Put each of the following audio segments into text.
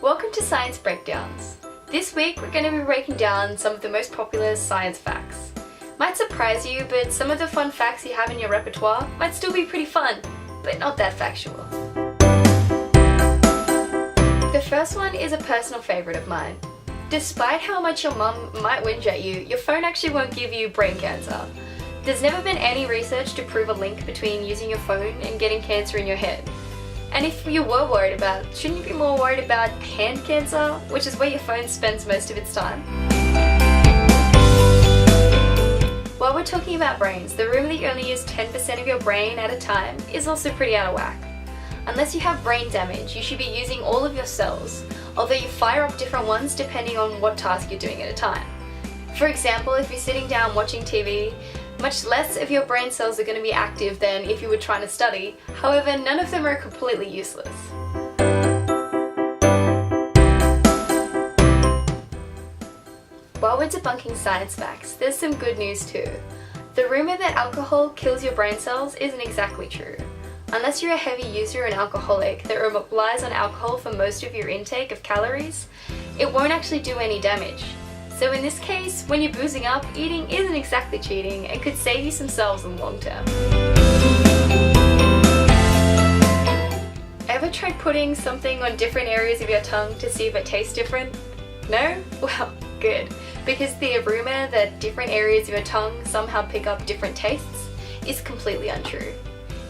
Welcome to Science Breakdowns. This week we're going to be breaking down some of the most popular science facts. Might surprise you, but some of the fun facts you have in your repertoire might still be pretty fun, but not that factual. The first one is a personal favourite of mine. Despite how much your mum might whinge at you, your phone actually won't give you brain cancer. There's never been any research to prove a link between using your phone and getting cancer in your head. And if you were worried about it, shouldn't you be more worried about hand cancer, which is where your phone spends most of its time? While we're talking about brains, the rumour that you only use 10% of your brain at a time is also pretty out of whack. Unless you have brain damage, you should be using all of your cells, although you fire up different ones depending on what task you're doing at a time. For example, if you're sitting down watching TV, much less of your brain cells are going to be active than if you were trying to study. However, none of them are completely useless. While we're debunking science facts, there's some good news too. The rumour that alcohol kills your brain cells isn't exactly true. Unless you're a heavy user and alcoholic that relies on alcohol for most of your intake of calories, it won't actually do any damage. So in this case, when you're boozing up, eating isn't exactly cheating and could save you some cells in the long term. Ever tried putting something on different areas of your tongue to see if it tastes different? No? Well, good. Because the rumour that different areas of your tongue somehow pick up different tastes is completely untrue.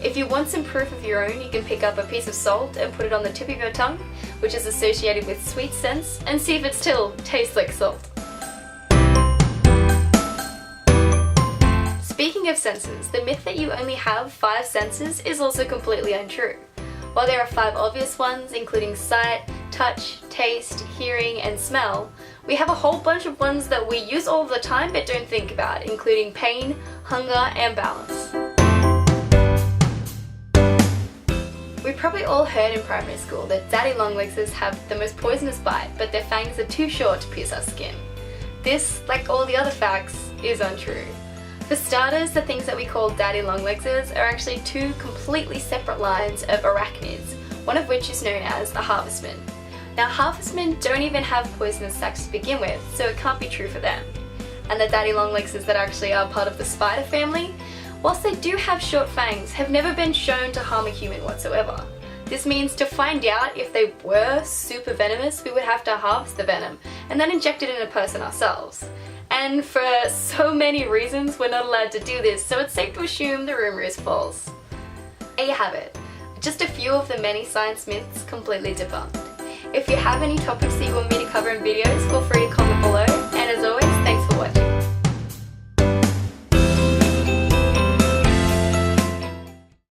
If you want some proof of your own, you can pick up a piece of salt and put it on the tip of your tongue, which is associated with sweet scents, and see if it still tastes like salt. Speaking of senses, the myth that you only have 5 senses is also completely untrue. While there are 5 obvious ones, including sight, touch, taste, hearing, and smell, we have a whole bunch of ones that we use all the time but don't think about, including pain, hunger, and balance. We probably all heard in primary school that daddy longlegsers have the most poisonous bite, but their fangs are too short to pierce our skin. This, like all the other facts, is untrue. For starters, the things that we call daddy longlegsers are actually 2 completely separate lines of arachnids, one of which is known as the harvestmen. Now, harvestmen don't even have poisonous sacs to begin with, so it can't be true for them. And the daddy longlegsers that actually are part of the spider family, whilst they do have short fangs, have never been shown to harm a human whatsoever. This means to find out if they were super venomous, we would have to harvest the venom and then inject it in a person ourselves. And for so many reasons, we're not allowed to do this, so it's safe to assume the rumour is false. There you have it. Just a few of the many science myths completely debunked. If you have any topics that you want me to cover in videos, feel free to comment below.